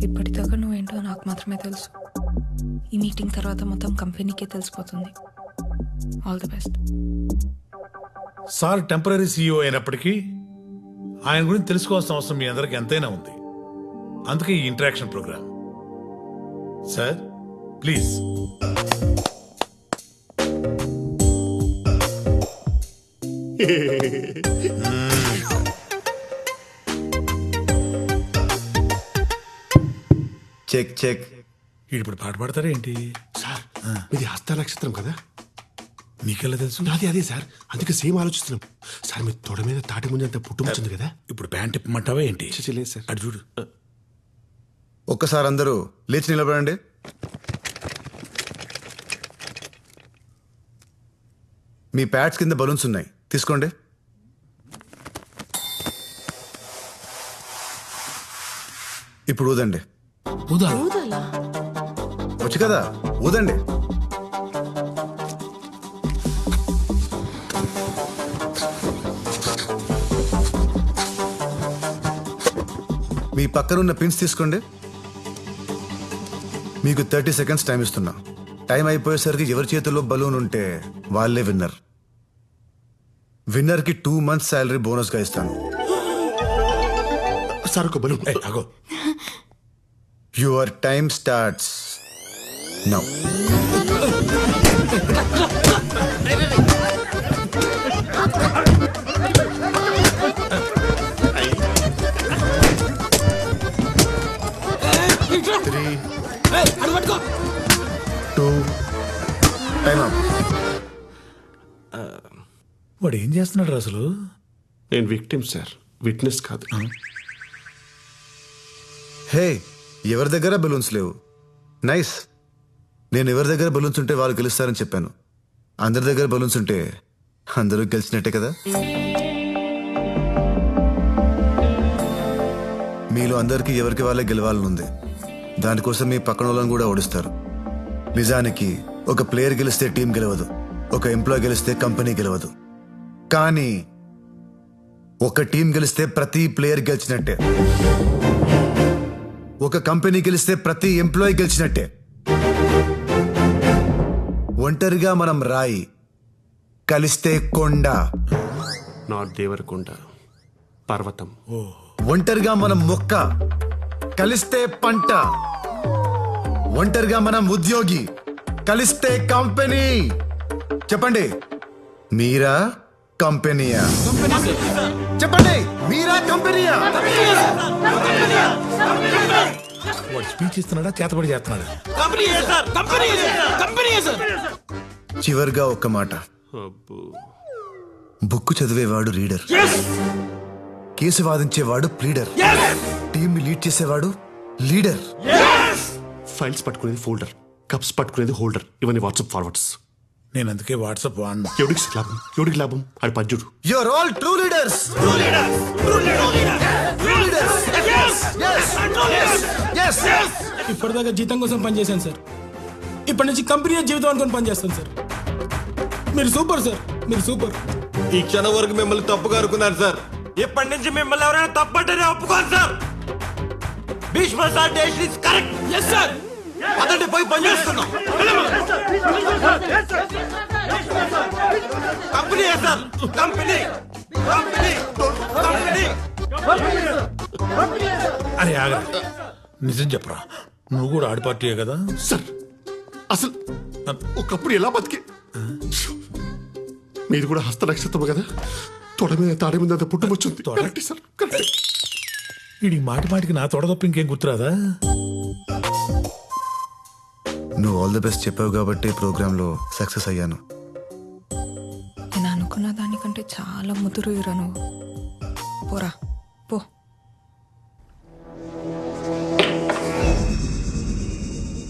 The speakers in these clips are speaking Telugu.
ఇప్పటిదాకా నువ్వేంటో నాకు మాత్రమే తెలుసు. ఈ మీటింగ్ తర్వాత మొత్తం కంపెనీకే తెలిసిపోతుంది. All the best. Sir temporary CEO అయినప్పటికీ ఆయన గురించి తెలుసుకోవాల్సిన అవసరం మీ అందరికి ఎంతైనా ఉంది. అందుకే ఈ interaction program. Sir please. Check check. ఇప్పుడు పాట పాడతారా ఏంటి? సార్ ఇది హస్త నక్షత్రం కదా, నీకెలా తెలుసు? నాది అదే సార్, అందుకే సేమ్ ఆలోచిస్తున్నాం. సార్ మీ తొడ మీద తాటి ముంజంత పుట్టుముచ్చింది కదా. ఇప్పుడు ప్యాంట్ ఇప్పమంటావా ఏంటి? లేదు సార్. అటు చూడు. ఒక్కసారి అందరూ లేచి నిలబడండి. మీ ప్యాడ్స్ కింద బలూన్స్ ఉన్నాయి, తీసుకోండి. ఇప్పుడు ఊదండి. వచ్చు కదా, ఊదండి. మీ పక్కనున్న పిన్స్ తీసుకోండి. మీకు 30 సెకండ్స్ టైం ఇస్తున్నా. టైం అయిపోయేసరికి ఎవరి చేతుల్లో బలూన్ ఉంటే వాళ్ళే విన్నర్. విన్నర్కి 2 months శాలరీ బోనస్గా ఇస్తాను. సార్ ఒక బలూన్. అగో. Your time starts now. వాడు ఏం చేస్తున్నాడు అసలు? నేను విక్టిమ్ సార్, విట్నెస్ కాదు. హే, ఎవరి దగ్గర బలూన్స్ లేవు. నైస్. నేను ఎవరి దగ్గర బలూన్స్ ఉంటే వాళ్ళు గెలుస్తారని చెప్పాను. అందరి దగ్గర బలూన్స్ ఉంటే అందరూ గెలిచినట్టే కదా. మీలో అందరికీ ఎవరికి వాళ్ళే గెలవాలని ఉంది. దానికోసం మీ పక్కన వాళ్ళని కూడా ఓడిస్తారు. నిజానికి ఒక ప్లేయర్ గెలిస్తే టీం గెలవదు, ఒక ఎంప్లాయ్ గెలిస్తే కంపెనీ గెలవదు. కానీ ఒక టీం గెలిస్తే ప్రతి ప్లేయర్ గెలిచినట్టే, ఒక కంపెనీ గెలిస్తే ప్రతి ఎంప్లాయీ గెలిచినట్టే. ఒంటరిగా మనం రాయి, కలిస్తే కొండ. నాట్ దేవరకొండ, పర్వతం. ఒంటరిగా మనం మొక్క, కలిస్తే పంట. ఒంటరిగా మనం ఉద్యోగి, కలిస్తే కంపెనీ. చెప్పండి, మీరా కంపెనీయా? చెప్పండి, మీరా కంపెనీయా? వాడు స్పీచ్ ఇస్తున్నాడా, చేతబడి చేస్తున్నాడా? చివరిగా ఒక్క మాట. బుక్ చదివేవాడు రీడర్, కేసు వాదించేవాడు ప్లీడర్, టీం లీడ్ చేసేవాడు లీడర్. ఫైల్స్ పట్టుకునేది ఫోల్డర్, కప్స్ పట్టుకునేది హోల్డర్. ఇవన్నీ వాట్సాప్ ఫార్వర్డ్స్. నేను అందుకే వాట్సాప్ వాడినా. ఎవడికి లాభం అది పద్యుడు. You are all true leaders. ఇప్పటిదాకా జీతం కోసం పనిచేశాను సార్, ఇప్పటి నుంచి కంపెనీ జీవితం అనుకుని పనిచేస్తాను సార్. మీరు సూపర్ సార్, మీరు సూపర్. ఈ క్షణం వరకు మిమ్మల్ని తప్పుగా అనుకున్నాను సార్. ఇప్పటి నుంచి మిమ్మల్ని ఎవరైనా తప్పంటేనే ఒప్పుకోను sir. Bhishma sir decision is correct. Yes sir. అతన్ని పోయి పనిచేస్తున్నాం. Company sir, company company company. అరే ఆగా, నిజం చెప్పరా, నువ్వు కూడా ఆడి పార్టీయే కదా? సార్ అసలు ఒకప్పుడు ఎలా బతికి, మీరు కూడా హస్త నక్షత్రం కదా, తొడ మీద తాడి మీద అంత పుట్టుమొచ్చింది సార్. వీడి మాటి మాటికి నా తొడ తప్ప ఇంకేం గుర్తురాదా? నువ్వు ఆల్ ది బెస్ట్ చెప్పావు కాబట్టి ప్రోగ్రాంలో సక్సెస్ అయ్యాను. నేను అనుకున్న దానికంటే చాలా ముదురు ఇరా నువ్వు. పోరా పో.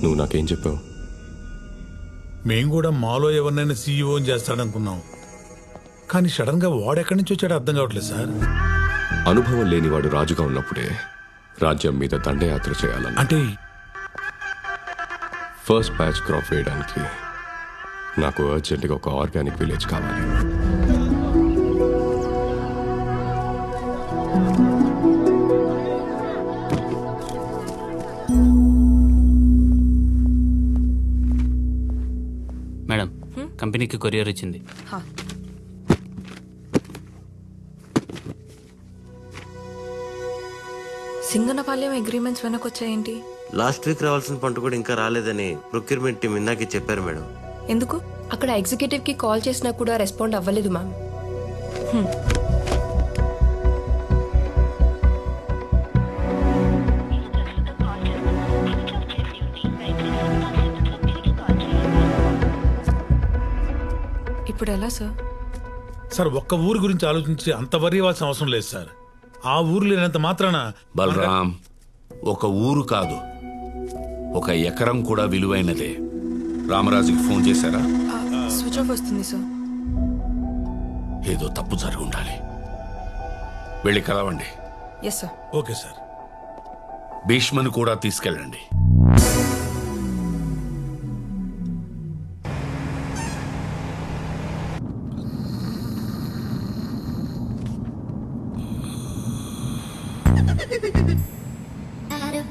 నువ్వు నాకేం చెప్పావు? మేం కూడా మాలో ఎవరినైనా సీఈఓ చేస్తాడనుకున్నాం, కానీ సడన్ గా వాడెక్కడి నుంచి వచ్చాడో అర్థం కావట్లేదు సార్. అనుభవం లేనివాడు రాజుగా ఉన్నప్పుడే రాజ్యం మీద దండయాత్ర చేయాలని. అంటే ఫస్ట్ బ్యాచ్ క్రాప్ వేయడానికి నాకు అర్జెంటుగా ఒక ఆర్గానిక్ విలేజ్ కావాలి. నీకు కొరియర్ ఇచ్చింది. సింగనపాలెం అగ్రిమెంట్స్ వెనకొచ్చాయేంటి? లాస్ట్ వీక్ రావాల్సిన పంట కూడా ఇంకా రాలేదని ప్రొక్యూర్మెంట్ టీం ఇందాకే చెప్పారు మేడం. ఎందుకు? అక్కడ ఎగ్జిక్యూటివ్ కి కాల్ చేసినా కూడా రెస్పాండ్ అవ్వలేదు మ్యామ్. ఇప్పుడు ఎలా సార్? సార్ ఒక్క ఊరు గురించి ఆలోచించి అంత వరి ఇవ్వాల్సిన అవసరం లేదు సార్. ఆ ఊరు లేనంత మాత్రాన బలరాం, ఒక ఊరు కాదు, ఒక ఎకరం కూడా విలువైనదే. రామరాజుకి ఫోన్ చేశారా? స్విచ్ ఆఫ్ వస్తుంది సార్. ఏదో తప్పు జరిగి ఉండాలి. వెళ్ళి కలవండి. Yes sir. Okay sir. భీష్మను కూడా తీసుకెళ్ళండి.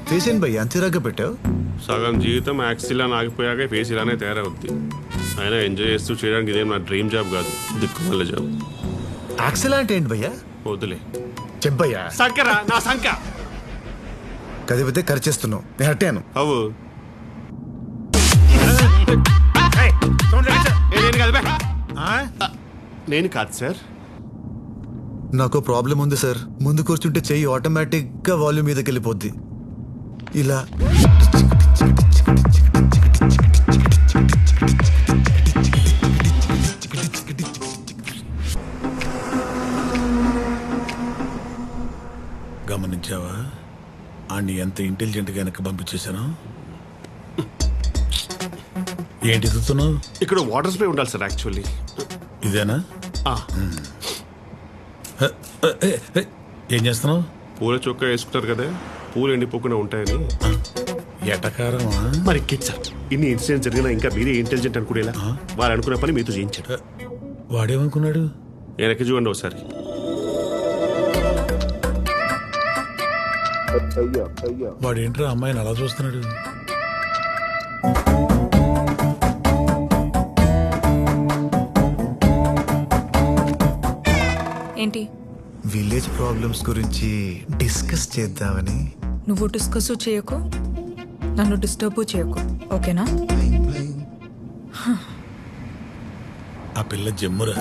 ఫేస్ ఏంటి భయ్య అంతేరాగా పెట్టావు? సగం జీవితం యాక్సిలా ఆగిపోయాక ఫేస్ ఇలానే తయారవుద్ది. అయినా ఎంజాయ్ చేస్తూ చేయడానికి ఇదేం నా డ్రీమ్ జాబ్ కాదు, దిక్కుమల్ల జాబ్. యాక్సిలా అంటే ఏంటి భయ్యా? వద్దులే చెప్పయ్యా. సంకరా నా సంక కదిపితే ఖర్చేస్తున్నావు. నేను అట్టాను. అవు నేను కాదు సార్. నాకు ప్రాబ్లం ఉంది సార్. ముందు కూర్చుంటే చెయ్యి ఆటోమేటిక్ గా వాల్యూమ్ మీదకి వెళ్ళిపోద్ది. ఇలా గమనించావా ఆడిని ఎంత ఇంటెలిజెంట్ గా వెనక్కి పంపించేశాను? ఏంటి చూస్తున్నావు? ఇక్కడ వాటర్ స్ప్రే ఉండాలి సార్. యాక్చువల్లీ ఇదేనా? ఏం చేస్తున్నావు? పూల చొక్కా వేసుకుంటారు కదా, పూలు ఎండిపోకుండా ఉంటాయని. ఎటకారమా? మరి కిడ్ సార్, ఇన్ని ఇన్సిడెంట్స్ జరిగినా ఇంకా మీరే ఇంటెలిజెంట్ అనుకునేలా వారు అనుకున్న పని మీతో చేయించాడు. వాడేమనుకున్నాడు? వెనక్కి చూడండి ఒకసారి. వాడేంట్రా అమ్మాయిని అలా చూస్తున్నాడు? ఏంటి? విలేజ్ ప్రాబ్లమ్స్ గురించి డిస్కస్ చేద్దామని. నువ్వు డిస్కస్ చేయకు, నన్ను డిస్టర్బ్ చేయకు, ఓకేనా? ఆ పిల్ల జమ్మురా.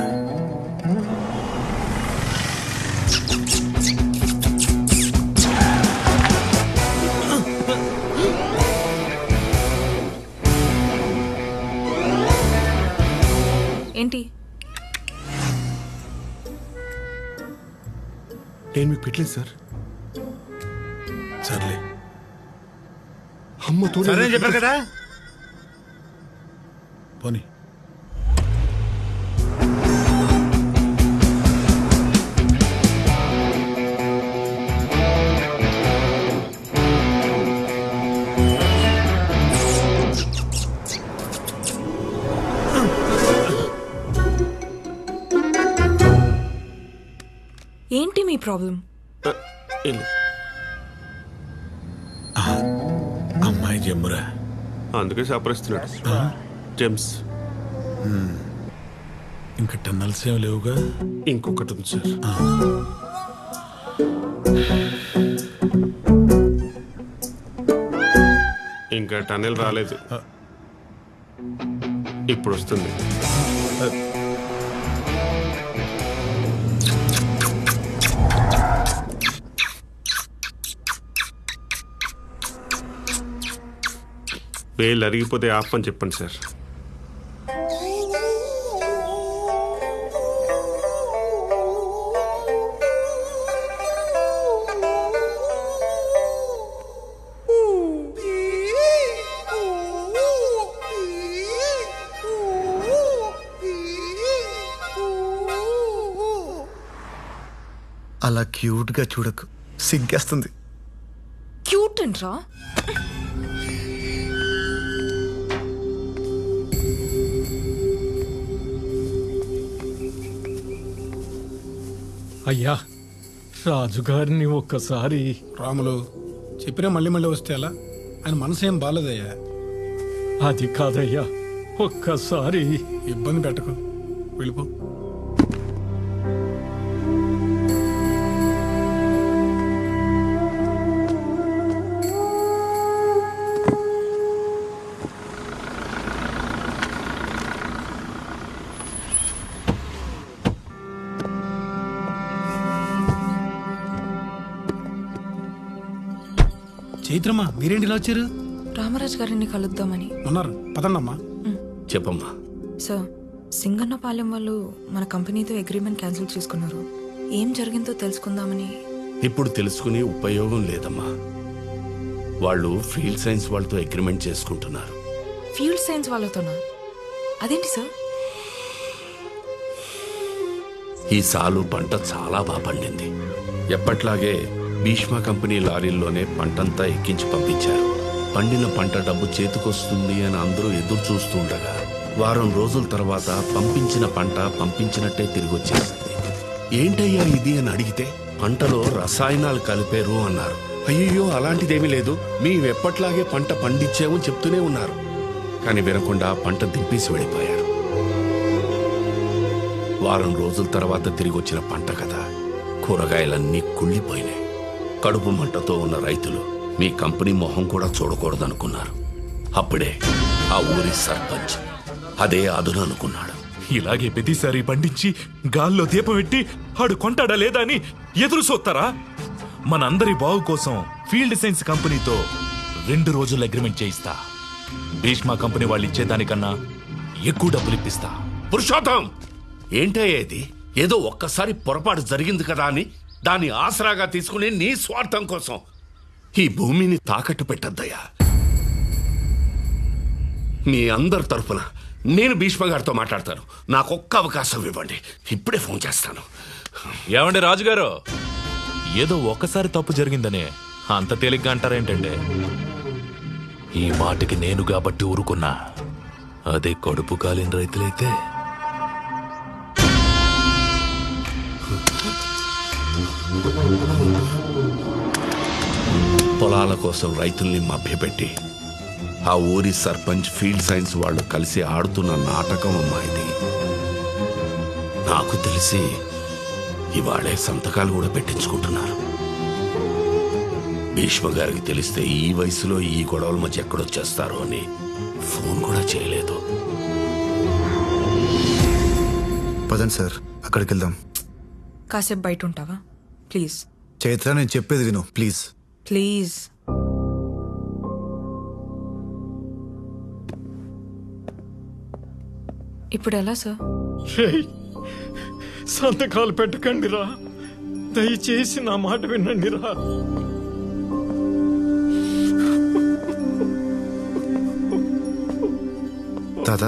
ఏంటి? నేను మీకు పెట్టలేదు సార్. సర్లే అమ్మతో సరే చెప్పారు కదా. పోనీ ఏంటి మీ ప్రాబ్లం? అమ్మాయి జమ్మురా. అందుకే సపరిస్తున్నాడు జెమ్స్. ఇంకా టన్నల్స్ ఏం లేవుగా? ఇంకొకటి ఉంది సార్. ఇంకా టన్నెల్ రాలేదు, ఇప్పుడు వస్తుంది. వేలు అరిగిపోతే ఆపని చెప్పండి సార్. అలా క్యూట్ గా చూడకు, సిగ్గేస్తుంది. క్యూట్ అంట్రా? అయ్యా, రాజుగారిని ఒక్కసారి. రాములు చెప్పినా మళ్ళీ మళ్ళీ వస్తే అలా? ఆయన మనసేం బాలేదయ్యా. అది కాదయ్యా, ఒక్కసారి ఇబ్బంది పెట్టకు, వెళ్ళిపో. చైత్రమ్మా, మీరేంటి ఇలా వచ్చారు? రామరాజ్ గారిని కలుద్దామని ఉన్నారు, పదండమ్మా. చెప్పమ్మా. సార్, సింగన్నపాలెం వాళ్ళు మన కంపెనీతో అగ్రిమెంట్ క్యాన్సిల్ చేసుకున్నారు. ఏం జరిగిందో తెలుసుకుందామని. ఇప్పుడు తెలుసుకునే ఉపయోగం లేదమ్మా. వాళ్ళు ఫీల్డ్ సైన్స్ వాళ్ళతో అగ్రిమెంట్ చేసుకుంటున్నారు. ఫీల్డ్ సైన్స్ వాళ్ళతోనా? అదేంటి సార్? ఈసారి పంట చాలా బాగా పండింది. ఎప్పట్లాగే భీష్మ కంపెనీ లారీల్లోనే పంటంతా ఎక్కించి పంపించారు. పండిన పంట డబ్బు చేతికొస్తుంది అని అందరూ ఎదురు చూస్తూ ఉండగా వారం రోజుల తర్వాత పంపించిన పంట పంపించినట్టే తిరిగి వచ్చేసింది. ఏంటయ్యా ఇది అని అడిగితే పంటలో రసాయనాలు కలిపారు అన్నారు. అయ్యో, అలాంటిదేమీ లేదు, మేమెప్పట్లాగే పంట పండించామని చెప్తూనే ఉన్నారు. కానీ వినకుండా పంట దింపేసి వెళ్ళిపోయారు. వారం రోజుల తర్వాత తిరిగి వచ్చిన పంట కదా, కూరగాయలన్నీ కుళ్ళిపోయినాయి. కడుపు మంటతో ఉన్న రైతులు మీ కంపెనీ మొహం కూడా చూడకూడదనుకున్నారు. అప్పుడే ఆ ఊరి సర్పంచ్ అదే అదును అనుకున్నాడు. ఇలాగే ప్రతిసారి పండించి గాల్లో దీపం పెట్టి ఆడు కొంటాడా లేదా అని ఎదురు చూస్తారా? మనందరి బాగు కోసం ఫీల్డ్ సైన్స్ కంపెనీతో 2 రోజులు అగ్రిమెంట్ చేయిస్తా. భీష్మ కంపెనీ వాళ్ళు ఇచ్చేదానికన్నా ఎక్కువ డబ్బులు ఇప్పిస్తా. పురుషోత్తం, ఏంటయ్యేది? ఏదో ఒక్కసారి పొరపాటు జరిగింది కదా అని దాన్ని ఆసరాగా తీసుకుని నీ స్వార్థం కోసం ఈ భూమిని తాకట్టు పెట్టద్దయ్యా. మీ అందరి తరఫున నేను భీష్మ గారితో మాట్లాడతాను. నాకొక్క అవకాశం ఇవ్వండి, ఇప్పుడే ఫోన్ చేస్తాను. ఏమండి రాజుగారు, ఏదో ఒక్కసారి తప్పు జరిగిందనే అంత తేలిగ్గా అంటారేంటండి? ఈ మాటకి నేను కాబట్టి ఊరుకున్నా. అదే కడుపు కాలిన రైతులైతే పొలాల కోసం రైతుల్ని మభ్యపెట్టి ఆ ఊరి సర్పంచ్ ఫీల్డ్ సైన్స్ వాళ్ళు కలిసి ఆడుతున్న నాటకం అమ్మా ఇది. నాకు తెలిసి ఇవాళే సంతకాలు కూడా పెట్టించుకుంటున్నారు. భీష్మ గారికి తెలిస్తే ఈ వయసులో ఈ గొడవల మధ్య ఎక్కడొచ్చేస్తారో అని ఫోన్ కూడా చేయలేదు. పదండి సార్, అక్కడికి వెళ్దాం. కాసేపు బయట ఉంటావా ప్లీజ్? చైత్ర, నేను చెప్పేది విను ప్లీజ్. ప్లీజ్. ఇప్పుడు ఎలా సార్? సంతకాలు పెట్టకండి రా, దయచేసి నా మాట వినండి రా. తాత,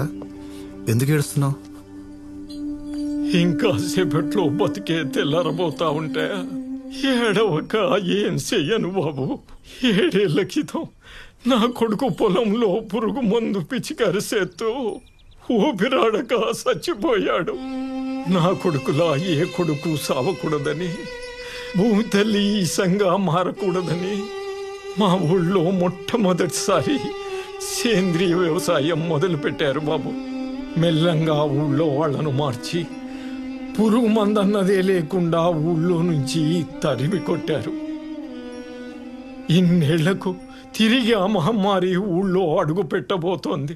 ఎందుకు ఏడుస్తున్నావు? ఇంకా సేపట్లో బతికే తెల్లారబోతా ఉంటే ఏడవక ఏం చెయ్యను బాబు. 7 ఏళ్ల క్రితం నా కొడుకు పొలంలో పురుగు మందు పిచికరిసేత్తూ ఊపిరాడక చచ్చిపోయాడు. నా కొడుకులా ఏ కొడుకు సావకూడదని, భూమి తల్లి ఈసంగా మారకూడదని మా ఊళ్ళో మొట్టమొదటిసారి సేంద్రియ వ్యవసాయం మొదలు పెట్టారు బాబు. మెల్లంగా ఊళ్ళో వాళ్లను మార్చి పురుగు మందన్నదే లేకుండా ఊళ్ళో నుంచి తరిమి కొట్టారు. ఇన్నేళ్లకు తిరిగి ఆ మహమ్మారి ఊళ్ళో అడుగు పెట్టబోతోంది.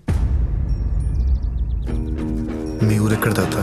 మీ ఊరెక్కడ తాత?